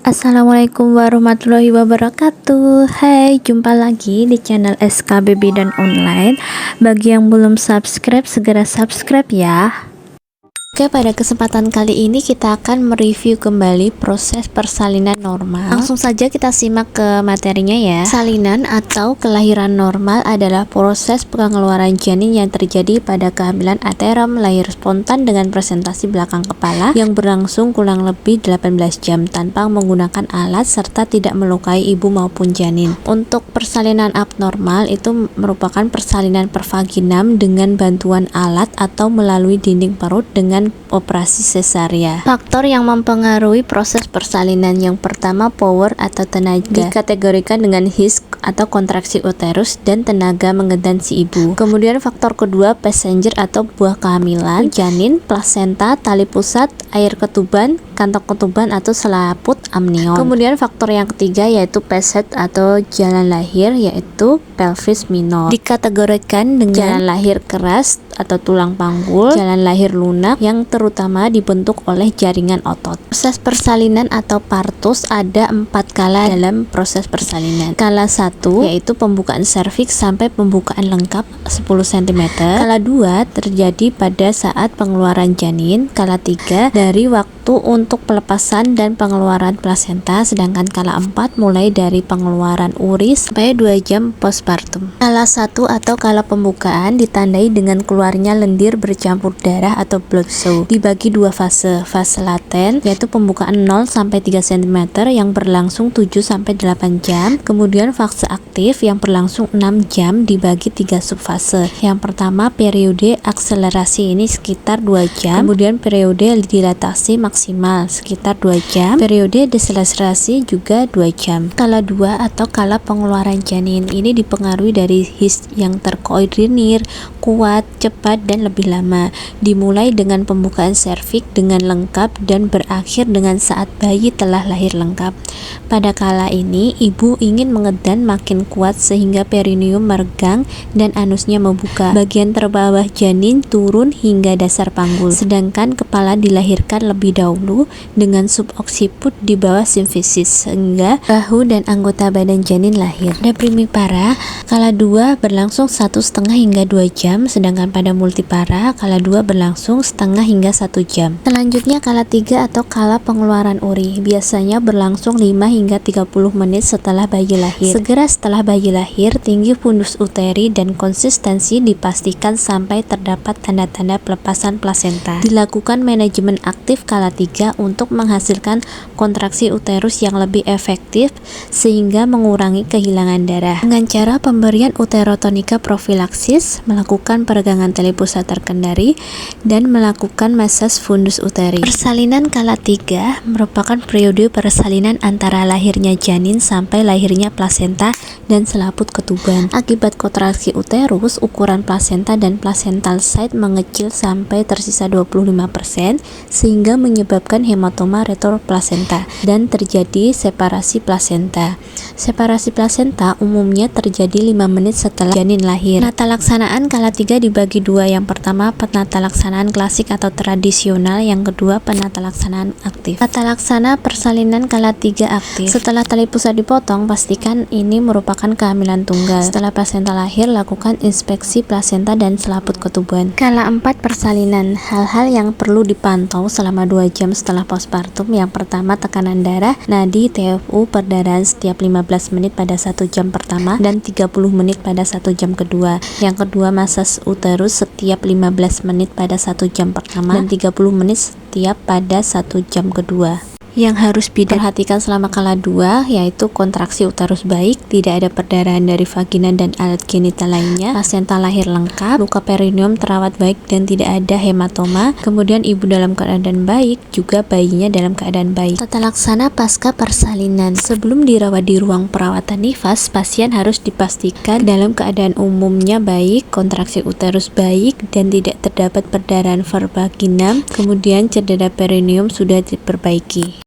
Assalamualaikum warahmatullahi wabarakatuh. Hai, jumpa lagi di channel SK Baby dan Online. Bagi yang belum subscribe, segera subscribe ya. Oke, pada kesempatan kali ini kita akan mereview kembali proses persalinan normal. Langsung saja kita simak ke materinya ya. Salinan atau kelahiran normal adalah proses pengeluaran janin yang terjadi pada kehamilan aterom lahir spontan dengan presentasi belakang kepala yang berlangsung kurang lebih 18 jam tanpa menggunakan alat serta tidak melukai ibu maupun janin. Untuk persalinan abnormal itu merupakan persalinan per vaginam dengan bantuan alat atau melalui dinding perut dengan operasi cesaria. Faktor yang mempengaruhi proses persalinan yang pertama power atau tenaga, dikategorikan dengan his atau kontraksi uterus dan tenaga mengedan si ibu. Kemudian faktor kedua passenger atau buah kehamilan, janin, plasenta, tali pusat, air ketuban, kantong ketuban atau selaput amnion. Kemudian faktor yang ketiga yaitu peset atau jalan lahir yaitu pelvis minor, dikategorikan dengan jalan lahir keras atau tulang panggul, jalan lahir lunak yang terutama dibentuk oleh jaringan otot. Proses persalinan atau partus ada 4 kala dalam proses persalinan. Kala 1 yaitu pembukaan serviks sampai pembukaan lengkap 10 cm. Kala 2 terjadi pada saat pengeluaran janin. Kala 3 dari waktu untuk pelepasan dan pengeluaran plasenta, sedangkan kala 4 mulai dari pengeluaran uris sampai 2 jam postpartum. Kala 1 atau kala pembukaan ditandai dengan keluarnya lendir bercampur darah atau blood show. Dibagi 2 fase. Fase laten yaitu pembukaan 0 sampai 3 cm yang berlangsung 7 sampai 8 jam. Kemudian fase aktif yang berlangsung 6 jam dibagi 3 subfase. Yang pertama periode akselerasi ini sekitar 2 jam. Kemudian periode dilatasi maksimal sekitar 2 jam. Periode deselerasi juga 2 jam. Kala 2 atau kala pengeluaran janin ini dipengaruhi dari his yang terkoordinir, kuat, cepat dan lebih lama. Dimulai dengan pembukaan serviks dengan lengkap dan berakhir dengan saat bayi telah lahir lengkap. Pada kala ini ibu ingin mengedan makin kuat sehingga perineum meregang dan anusnya membuka. Bagian terbawah janin turun hingga dasar panggul, sedangkan kepala dilahirkan lebih dahulu dengan suboksiput di bawah simfisis sehingga bahu dan anggota badan janin lahir. Pada primipara, kala 2 berlangsung 1,5 hingga 2 jam, sedangkan pada multipara kala 2 berlangsung setengah hingga 1 jam. Selanjutnya kala 3 atau kala pengeluaran uri biasanya berlangsung 5 hingga 30 menit setelah bayi lahir. Segera setelah bayi lahir, tinggi fundus uteri dan konsistensi dipastikan sampai terdapat tanda-tanda pelepasan plasenta. Dilakukan manajemen aktif kala 3 untuk menghasilkan kontraksi uterus yang lebih efektif sehingga mengurangi kehilangan darah. Dengan cara pemberian uterotonika profilaksis, melakukan peregangan tali pusat terkendali dan melakukan masas fundus uteri. Persalinan kala 3 merupakan periode persalinan antara lahirnya janin sampai lahirnya plasenta dan selaput ketuban. Akibat kontraksi uterus, ukuran plasenta dan placental site mengecil sampai tersisa 25% sehingga menyebabkan hematoma retroplasenta dan terjadi separasi plasenta. Separasi plasenta umumnya terjadi 5 menit setelah janin lahir. Penata laksanaan kala 3 dibagi 2. Yang pertama penata laksanaan klasik atau tradisional, yang kedua penata laksanaan aktif. Tata laksana persalinan kala 3 aktif. Setelah tali pusat dipotong, pastikan ini merupakan kehamilan tunggal. Setelah plasenta lahir, lakukan inspeksi plasenta dan selaput ketuban. Kala 4 persalinan, hal-hal yang perlu dipantau selama 2 jam setelah postpartum. Yang pertama tekanan darah, nadi, TFU, perdarahan setiap 15 menit pada 1 jam pertama dan 30 menit pada 1 jam kedua. Yang kedua masas uterus setiap 15 menit pada 1 jam pertama dan 30 menit setiap pada 1 jam kedua. Yang harus diperhatikan selama kala 2 yaitu kontraksi uterus baik, tidak ada perdarahan dari vagina dan alat genital lainnya, plasenta lahir lengkap, luka perineum terawat baik dan tidak ada hematoma, kemudian ibu dalam keadaan baik, juga bayinya dalam keadaan baik. Tata laksana pasca persalinan. Sebelum dirawat di ruang perawatan nifas, pasien harus dipastikan dalam keadaan umumnya baik, kontraksi uterus baik dan tidak terdapat perdarahan vaginam, kemudian cedera perineum sudah diperbaiki.